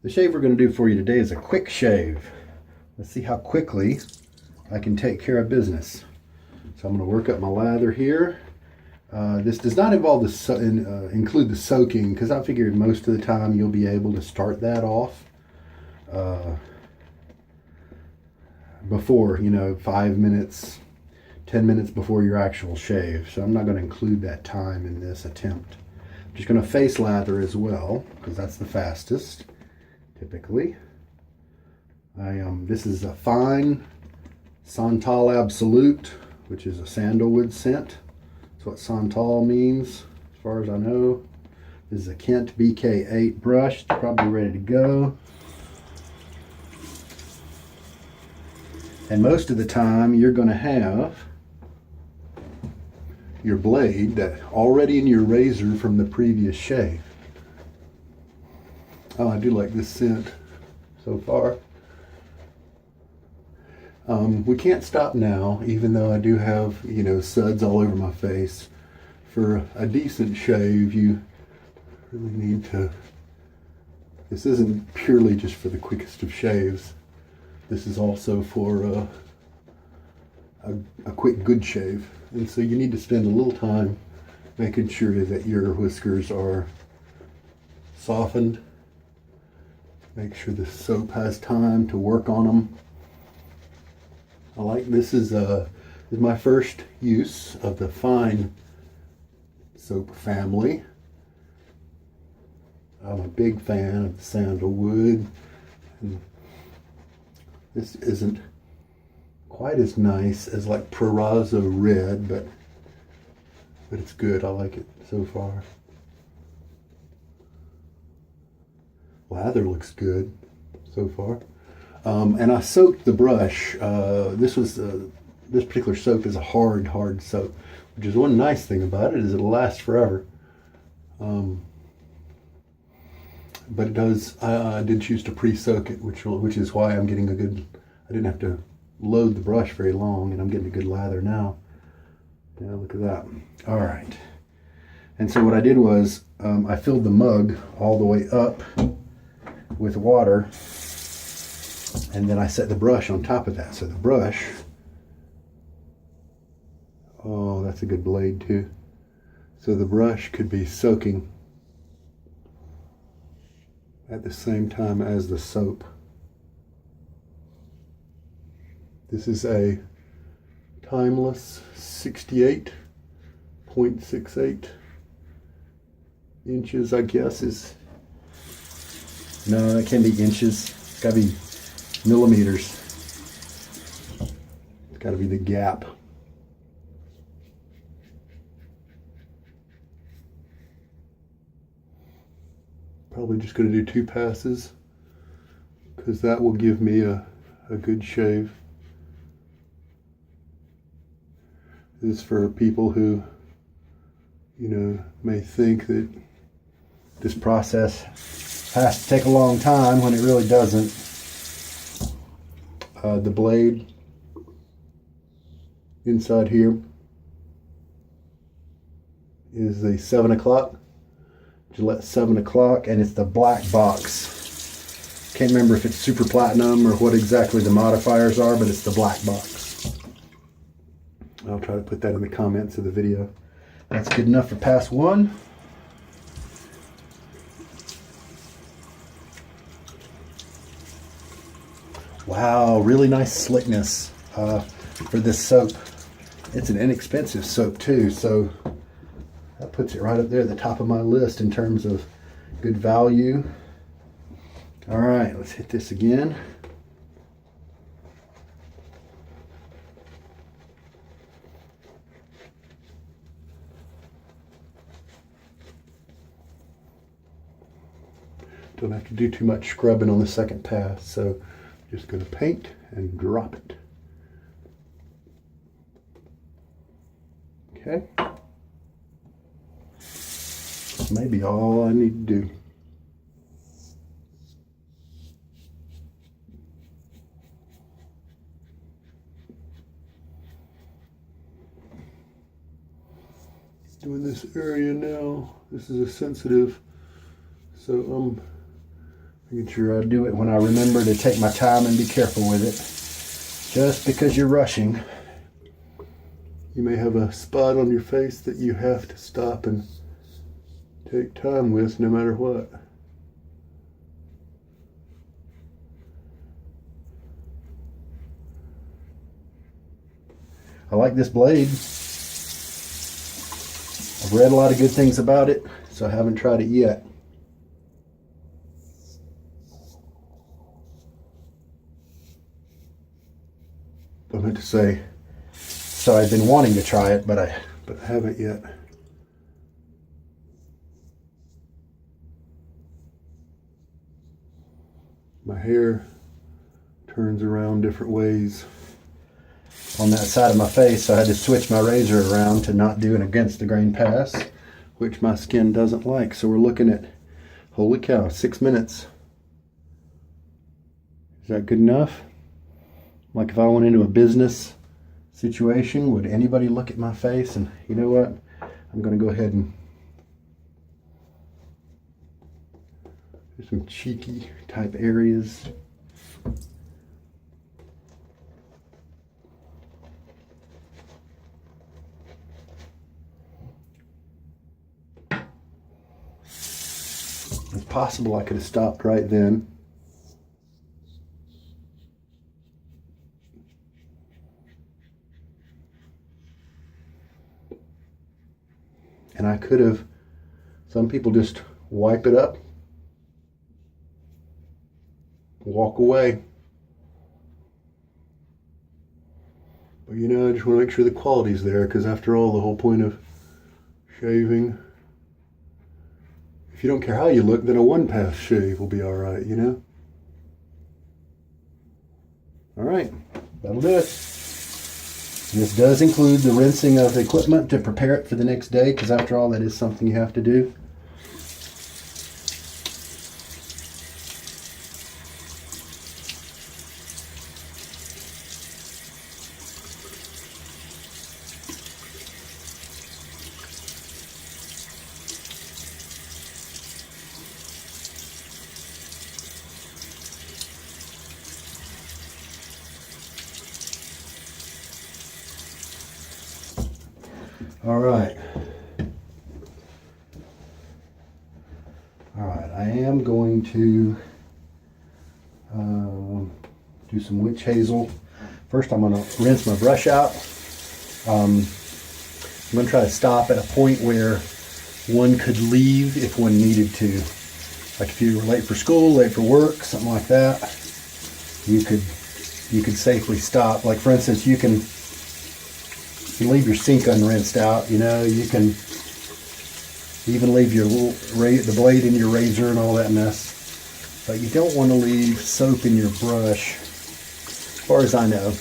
The shave we're going to do for you today is a quick shave. Let's see how quickly I can take care of business. So I'm going to work up my lather here. This does not involve include the soaking, because I figured most of the time you'll be able to start that off before, 5 minutes, 10 minutes before your actual shave. So I'm not going to include that time in this attempt. I'm just going to face lather as well, because that's the fastest, typically. This is a fine Santal Absolute, which is a sandalwood scent. That's what Santal means, as far as I know. This is a Kent BK8 brush. It's probably ready to go. And most of the time, you're going to have your blade that already in your razor from the previous shave. Oh, I do like this scent so far. We can't stop now, even though I do have, suds all over my face. For a decent shave, you really need to... This isn't purely just for the quickest of shaves. This is also for a quick, good shave. And so you need to spend a little time making sure that your whiskers are softened. Make sure the soap has time to work on them. This is my first use of the fine soap family. I'm a big fan of the sandalwood. And this isn't quite as nice as like Prorazzo Red, but it's good. I like it so far. Lather looks good so far. And I soaked the brush. This particular soap is a hard soap, which is one nice thing about it, is it'll last forever. But it does. I did choose to pre-soak it, which is why I'm getting a good. I didn't have to load the brush very long, and I'm getting a good lather now. Yeah, look at that. All right. And so what I did was I filled the mug all the way up with water. And then I set the brush on top of that. So the brush, oh, that's a good blade too. So the brush could be soaking at the same time as the soap. This is a Timeless 68.68 inches, I guess is, no, it can be inches. It's gotta be millimeters. It's got to be the gap. Probably just going to do 2 passes, because that will give me a good shave. This is for people who, may think that this process has to take a long time when it really doesn't. The blade inside here is a 7 o'clock, Gillette 7 o'clock, and it's the black box. Can't remember if it's super platinum or what exactly the modifiers are, but it's the black box. I'll try to put that in the comments of the video. That's good enough for pass 1. Wow, really nice slickness for this soap. It's an inexpensive soap too, so that puts it right up there at the top of my list in terms of good value. All right, let's hit this again. Don't have to do too much scrubbing on the second pass, so just going to paint and drop it. Okay. Maybe all I need to do. Doing this area now. This is a sensitive, so I'm Making sure I do it when I remember to take my time and be careful with it. Just because you're rushing, you may have a spot on your face that you have to stop and take time with no matter what. I like this blade. I've read a lot of good things about it, so I haven't tried it yet. I meant to say, so I've been wanting to try it, but I haven't yet. My hair turns around different ways on that side of my face, so I had to switch my razor around to not do an against the grain pass, which my skin doesn't like. So we're looking at, holy cow, 6 minutes. Is that good enough? Like if I went into a business situation, would anybody look at my face and, you know what, I'm going to go ahead and do some cheeky type areas. It's possible I could have stopped right then. And I could have, some people just wipe it up, walk away. But you know, I just want to make sure the quality's there, because after all, the whole point of shaving, if you don't care how you look, then a one-pass shave will be all right, you know? All right, that'll do it. This does include the rinsing of equipment to prepare it for the next day, because after all, that is something you have to do. All right. I am going to do some witch hazel. First, I'm going to rinse my brush out. I'm going to try to stop at a point where one could leave if one needed to. Like if you were late for school, late for work, something like that, you could safely stop. Like for instance, you can leave your sink unrinsed out, you know, you can even leave your the blade in your razor and all that mess. But you don't want to leave soap in your brush, as far as I know.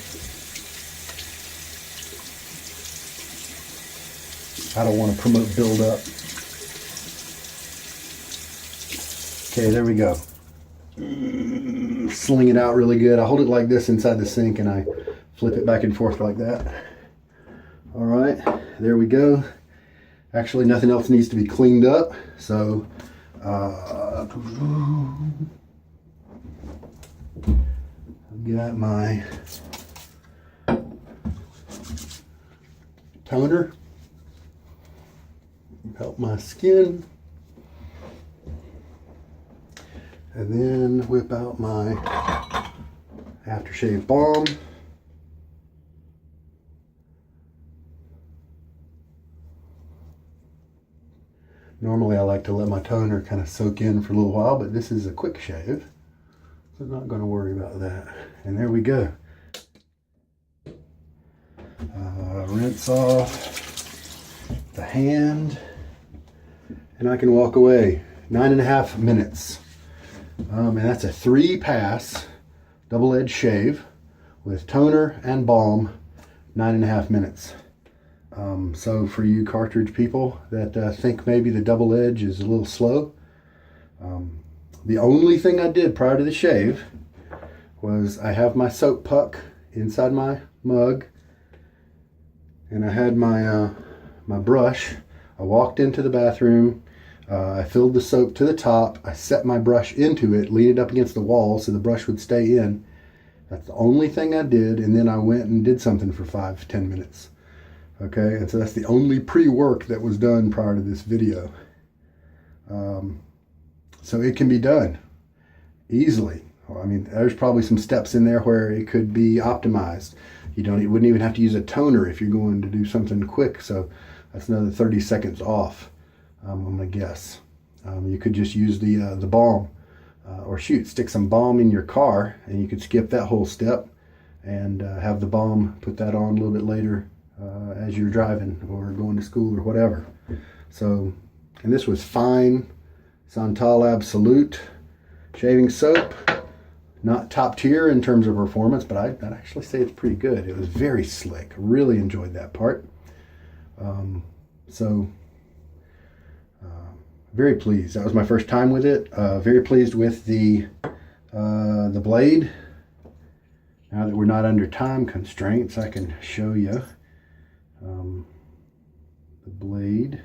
I don't want to promote buildup. Okay, there we go. Sling it out really good. I hold it like this inside the sink and I flip it back and forth like that. All right, there we go. Actually, nothing else needs to be cleaned up. So, I've got my toner. Help my skin. And then whip out my aftershave balm. Normally I like to let my toner kind of soak in for a little while, but this is a quick shave, so I'm not going to worry about that. And there we go. Rinse off the hand, and I can walk away. 9.5 minutes. And that's a 3-pass double-edged shave with toner and balm, 9.5 minutes. So for you cartridge people that think maybe the double edge is a little slow, the only thing I did prior to the shave was I have my soap puck inside my mug, and I had my my brush. I walked into the bathroom, I filled the soap to the top. I set my brush into it, leaned it up against the wall so the brush would stay in. That's the only thing I did, and then I went and did something for 5-10 minutes. Okay, and so that's the only pre-work that was done prior to this video. So it can be done easily. I mean, there's probably some steps in there where it could be optimized. You wouldn't even have to use a toner if you're going to do something quick. So that's another 30 seconds off, I'm gonna guess. You could just use the balm, or stick some balm in your car, and you could skip that whole step and have the balm, put that on a little bit later as you're driving or going to school or whatever. So, and this was fine Santal Absolute shaving soap. Not top tier in terms of performance, but I'd actually say it's pretty good. It was very slick. Really enjoyed that part. Very pleased. That was my first time with it. Very pleased with the blade. Now that we're not under time constraints, I can show you the blade.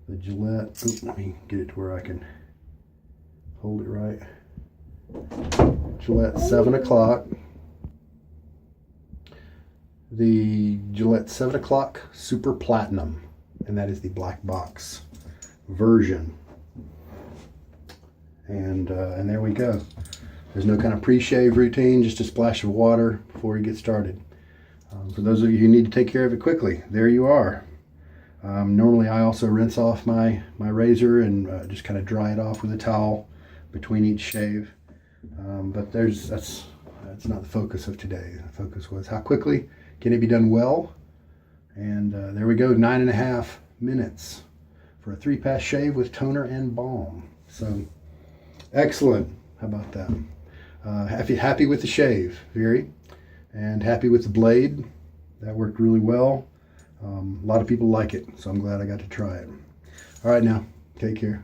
The Gillette. Oops, let me get it to where I can hold it right. Gillette 7 o'clock. The Gillette 7 o'clock Super Platinum, and that is the black box version. And there we go. There's no kind of pre-shave routine, just a splash of water before you get started. For those of you who need to take care of it quickly, there you are. Normally I also rinse off my razor and just kind of dry it off with a towel between each shave. But that's not the focus of today. The focus was how quickly can it be done well. And there we go, 9.5 minutes for a 3-pass shave with toner and balm. So excellent. How about that? Happy with the shave, very, and happy with the blade. That worked really well. A lot of people like it, so I'm glad I got to try it. All right, now, take care.